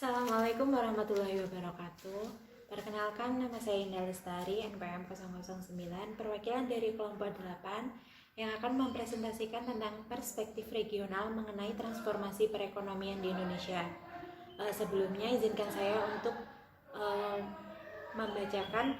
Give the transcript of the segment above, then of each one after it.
Assalamualaikum warahmatullahi wabarakatuh. Perkenalkan, nama saya Indah Lestari, NPM 009, perwakilan dari kelompok 8 yang akan mempresentasikan tentang perspektif regional mengenai transformasi perekonomian di Indonesia. Sebelumnya izinkan saya untuk membacakan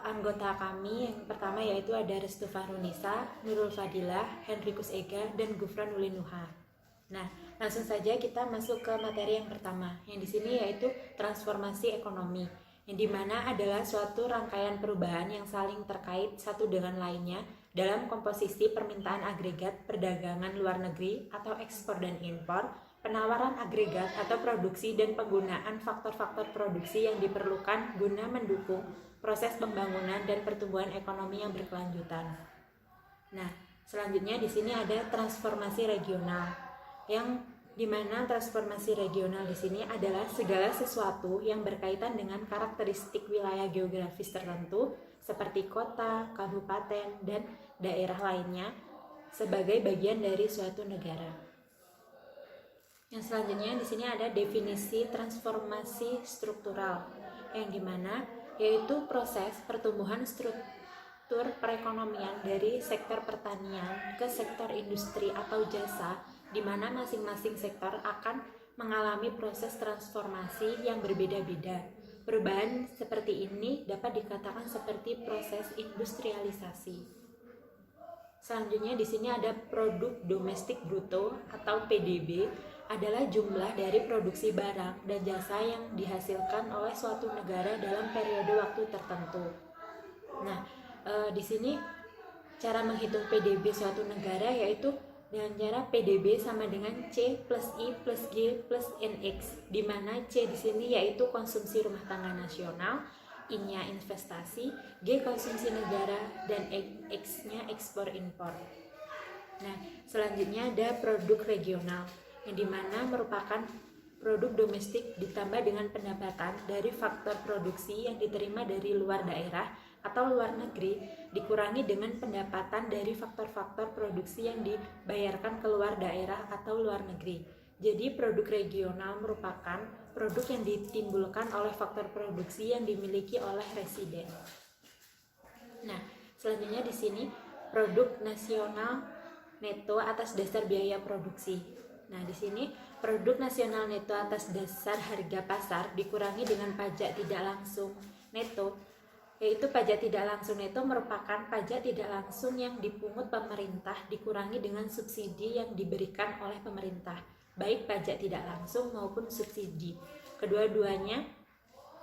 anggota kami. Yang pertama yaitu ada Restu Fahrunisa, Nurul Fadilah, Henrikus Ega, dan Gufran Ulinuha. Nah, langsung saja kita masuk ke materi yang pertama, yang di sini yaitu transformasi ekonomi, yang dimana adalah suatu rangkaian perubahan yang saling terkait satu dengan lainnya dalam komposisi permintaan agregat perdagangan luar negeri atau ekspor dan impor, penawaran agregat atau produksi, dan penggunaan faktor-faktor produksi yang diperlukan guna mendukung proses pembangunan dan pertumbuhan ekonomi yang berkelanjutan. Nah, selanjutnya di sini ada transformasi regional, yang dimana transformasi regional di sini adalah segala sesuatu yang berkaitan dengan karakteristik wilayah geografis tertentu seperti kota, kabupaten, dan daerah lainnya sebagai bagian dari suatu negara. Yang selanjutnya di sini ada definisi transformasi struktural, yang dimana yaitu proses pertumbuhan struktur perekonomian dari sektor pertanian ke sektor industri atau jasa, di mana masing-masing sektor akan mengalami proses transformasi yang berbeda-beda. Perubahan seperti ini dapat dikatakan seperti proses industrialisasi. Selanjutnya di sini ada produk domestik bruto atau PDB, adalah jumlah dari produksi barang dan jasa yang dihasilkan oleh suatu negara dalam periode waktu tertentu. Nah, di sini cara menghitung PDB suatu negara yaitu dengan cara PDB sama dengan C plus I plus G plus NX, di mana C di sini yaitu konsumsi rumah tangga nasional, I-nya investasi, G konsumsi negara, dan X-nya ekspor impor. Nah, selanjutnya ada produk regional, yang dimana merupakan produk domestik ditambah dengan pendapatan dari faktor produksi yang diterima dari luar daerah atau luar negeri, dikurangi dengan pendapatan dari faktor-faktor produksi yang dibayarkan ke luar daerah atau luar negeri. Jadi produk regional merupakan produk yang ditimbulkan oleh faktor produksi yang dimiliki oleh residen. Nah, selanjutnya di sini produk nasional neto atas dasar biaya produksi. Nah, di sini produk nasional neto atas dasar harga pasar dikurangi dengan pajak tidak langsung neto, yaitu pajak tidak langsung neto merupakan pajak tidak langsung yang dipungut pemerintah dikurangi dengan subsidi yang diberikan oleh pemerintah, baik pajak tidak langsung maupun subsidi. Kedua-duanya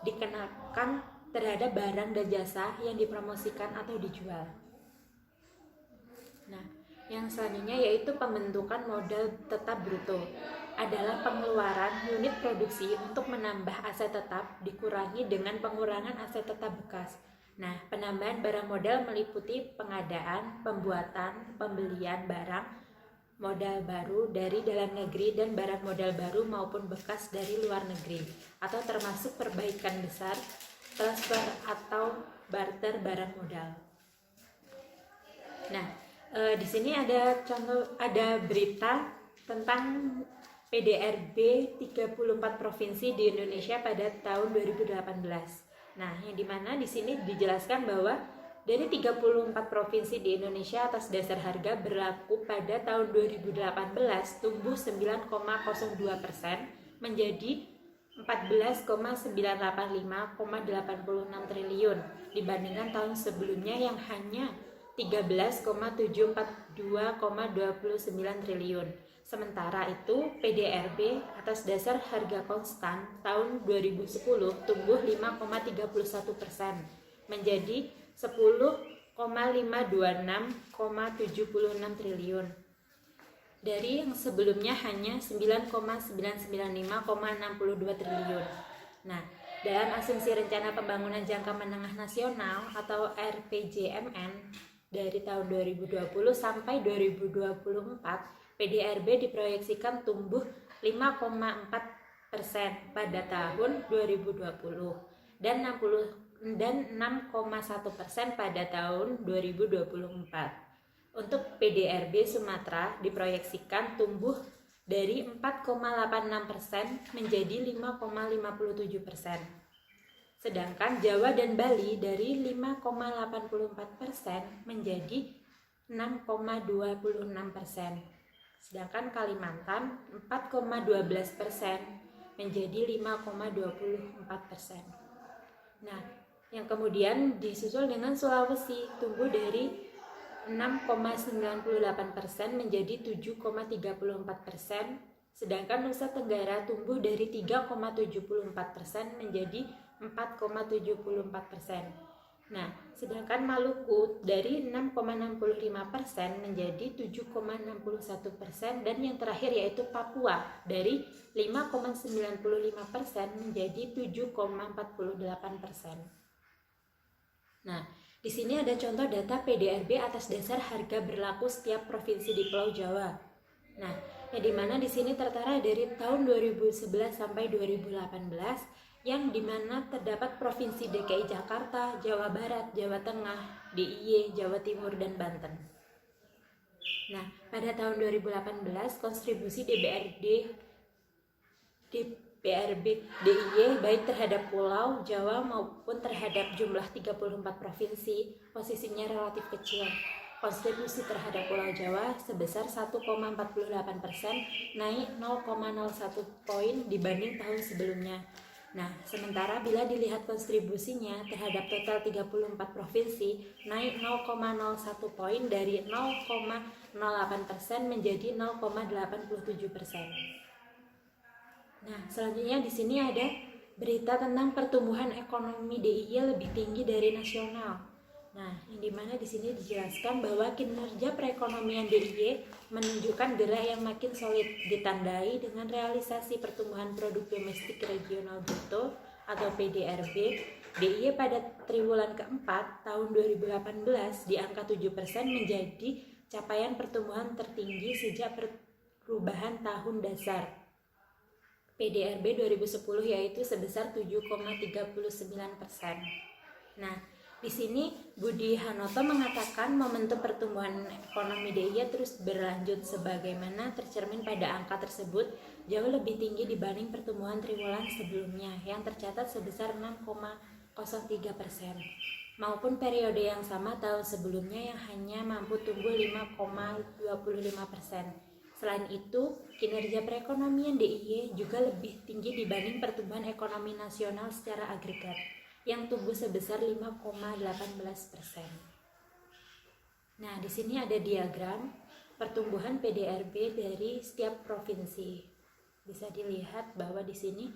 dikenakan terhadap barang dan jasa yang dipromosikan atau dijual. Nah, yang selanjutnya yaitu pembentukan modal tetap bruto, adalah pengeluaran unit produksi untuk menambah aset tetap dikurangi dengan pengurangan aset tetap bekas. Nah, penambahan barang modal meliputi pengadaan, pembuatan, pembelian barang modal baru dari dalam negeri dan barang modal baru maupun bekas dari luar negeri, atau termasuk perbaikan besar, transfer atau barter barang modal. Nah, di sini ada berita tentang PDRB 34 provinsi di Indonesia pada tahun 2018. Nah, yang dimana di sini dijelaskan bahwa dari 34 provinsi di Indonesia atas dasar harga berlaku pada tahun 2018 tumbuh 9,02% menjadi 14,985,86 triliun dibandingkan tahun sebelumnya yang hanya 13,742,29 triliun. Sementara itu, PDRB atas dasar harga konstan tahun 2010 tumbuh 5,31% menjadi 10,526,76 triliun. Dari yang sebelumnya hanya 9,995,62 triliun. Nah, dalam asumsi rencana pembangunan jangka menengah nasional atau RPJMN dari tahun 2020 sampai 2024, PDRB diproyeksikan tumbuh 5,4% pada tahun 2020 dan 6,1% pada tahun 2024. Untuk PDRB Sumatera diproyeksikan tumbuh dari 4,86% menjadi 5,57%. Sedangkan Jawa dan Bali dari 5,84% menjadi 6,26%. Sedangkan Kalimantan 4,12% menjadi 5,24%. Nah, yang kemudian disusul dengan Sulawesi tumbuh dari 6,98% menjadi 7,34%, sedangkan Nusa Tenggara tumbuh dari 3,74% menjadi 4,74%. Nah, sedangkan Maluku dari 6,65% menjadi 7,61%, dan yang terakhir yaitu Papua dari 5,95% menjadi 7,48%. Nah, di sini ada contoh data PDRB atas dasar harga berlaku setiap provinsi di Pulau Jawa. Nah, yang dimana di sini tertera dari tahun 2011 sampai 2018, yang dimana terdapat provinsi DKI Jakarta, Jawa Barat, Jawa Tengah, DIY, Jawa Timur, dan Banten. Nah, pada tahun 2018 kontribusi DPRD DIY baik terhadap Pulau Jawa maupun terhadap jumlah 34 provinsi posisinya relatif kecil. Kontribusi terhadap Pulau Jawa sebesar 1,48%, naik 0,01 poin dibanding tahun sebelumnya. Nah, sementara bila dilihat kontribusinya terhadap total 34 provinsi, naik 0,01 poin dari 0,08% menjadi 0,87%. Nah, selanjutnya di sini ada berita tentang pertumbuhan ekonomi DIY lebih tinggi dari nasional. Nah, yang dimana di sini dijelaskan bahwa kinerja perekonomian DIY menunjukkan gerak yang makin solid, ditandai dengan realisasi pertumbuhan produk domestik regional bruto atau PDRB DIY pada triwulan keempat tahun 2018 di angka 7% menjadi capaian pertumbuhan tertinggi sejak perubahan tahun dasar PDRB 2010, yaitu sebesar 7,39%. Nah, di sini Budi Hanoto mengatakan momentum pertumbuhan ekonomi DIY terus berlanjut sebagaimana tercermin pada angka tersebut jauh lebih tinggi dibanding pertumbuhan triwulan sebelumnya yang tercatat sebesar 6,03%, maupun periode yang sama tahun sebelumnya yang hanya mampu tumbuh 5,25%. Selain itu, kinerja perekonomian DIY juga lebih tinggi dibanding pertumbuhan ekonomi nasional secara agregat, yang tumbuh sebesar 5,18%. Nah, di sini ada diagram pertumbuhan PDRB dari setiap provinsi. Bisa dilihat bahwa di sini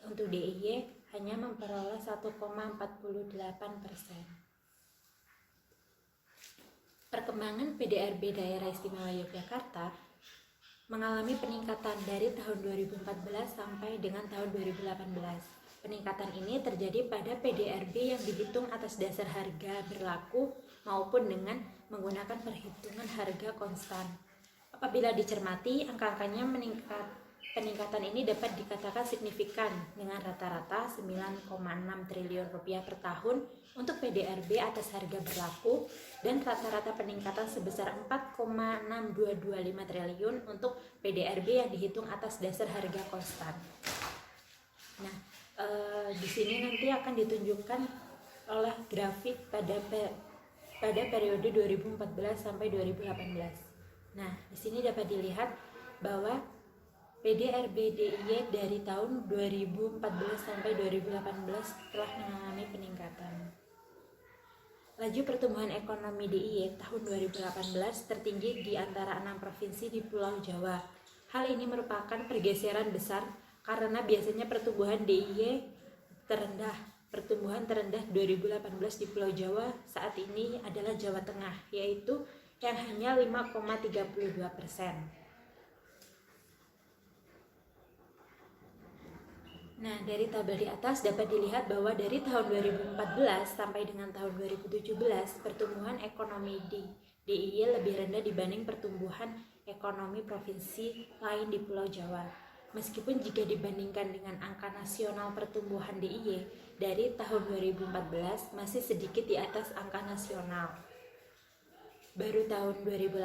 untuk DIY hanya memperoleh 1,48%. Perkembangan PDRB Daerah Istimewa Yogyakarta mengalami peningkatan dari tahun 2014 sampai dengan tahun 2018. Peningkatan ini terjadi pada PDRB yang dihitung atas dasar harga berlaku maupun dengan menggunakan perhitungan harga konstan. Apabila dicermati, angka-angkanya peningkatan ini dapat dikatakan signifikan dengan rata-rata 9,6 triliun rupiah per tahun untuk PDRB atas harga berlaku dan rata-rata peningkatan sebesar 4,6225 triliun untuk PDRB yang dihitung atas dasar harga konstan. Nah, di sini nanti akan ditunjukkan oleh grafik pada periode 2014 sampai 2018. Nah, di sini dapat dilihat bahwa PDRB DIY dari tahun 2014 sampai 2018 telah mengalami peningkatan. Laju pertumbuhan ekonomi DIY tahun 2018 tertinggi di antara 6 provinsi di Pulau Jawa. Hal ini merupakan pergeseran besar karena biasanya pertumbuhan DIY terendah. Pertumbuhan terendah 2018 di Pulau Jawa saat ini adalah Jawa Tengah, yaitu yang hanya 5,32%. Nah, dari tabel di atas dapat dilihat bahwa dari tahun 2014 sampai dengan tahun 2017, pertumbuhan ekonomi di DIY lebih rendah dibanding pertumbuhan ekonomi provinsi lain di Pulau Jawa. Meskipun jika dibandingkan dengan angka nasional pertumbuhan DIY dari tahun 2014 masih sedikit di atas angka nasional. baru tahun 2018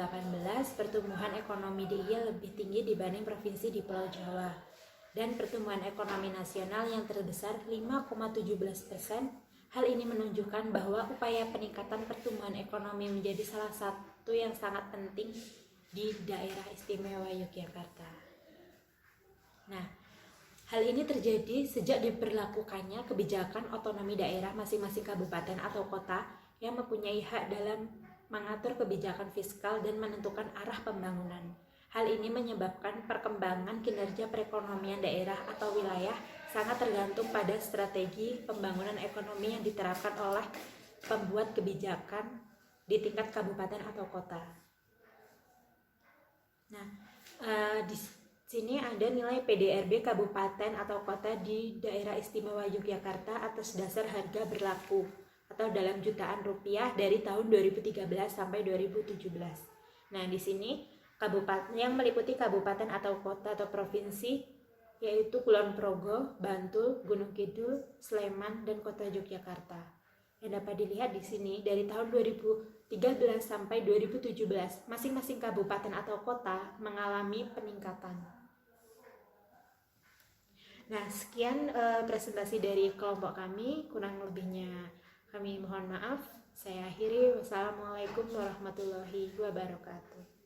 pertumbuhan ekonomi DIY lebih tinggi dibanding provinsi di Pulau Jawa. Dan pertumbuhan ekonomi nasional yang terbesar 5,17%. Hal ini menunjukkan bahwa upaya peningkatan pertumbuhan ekonomi menjadi salah satu yang sangat penting di daerah istimewa Yogyakarta. Nah, hal ini terjadi sejak diberlakukannya kebijakan otonomi daerah masing-masing kabupaten atau kota yang mempunyai hak dalam mengatur kebijakan fiskal dan menentukan arah pembangunan. Hal ini menyebabkan perkembangan kinerja perekonomian daerah atau wilayah sangat tergantung pada strategi pembangunan ekonomi yang diterapkan oleh pembuat kebijakan di tingkat kabupaten atau kota. Nah, di sini ada nilai PDRB kabupaten atau kota di daerah istimewa Yogyakarta atas dasar harga berlaku atau dalam jutaan rupiah dari tahun 2013 sampai 2017. Nah, di sini kabupaten yang meliputi kabupaten atau kota atau provinsi yaitu Kulon Progo, Bantul, Gunung Kidul, Sleman, dan Kota Yogyakarta. Yang dapat dilihat di sini dari tahun 2013 sampai 2017 masing-masing kabupaten atau kota mengalami peningkatan. Nah, sekian presentasi dari kelompok kami, kurang lebihnya kami mohon maaf. Saya akhiri. Wassalamualaikum warahmatullahi wabarakatuh.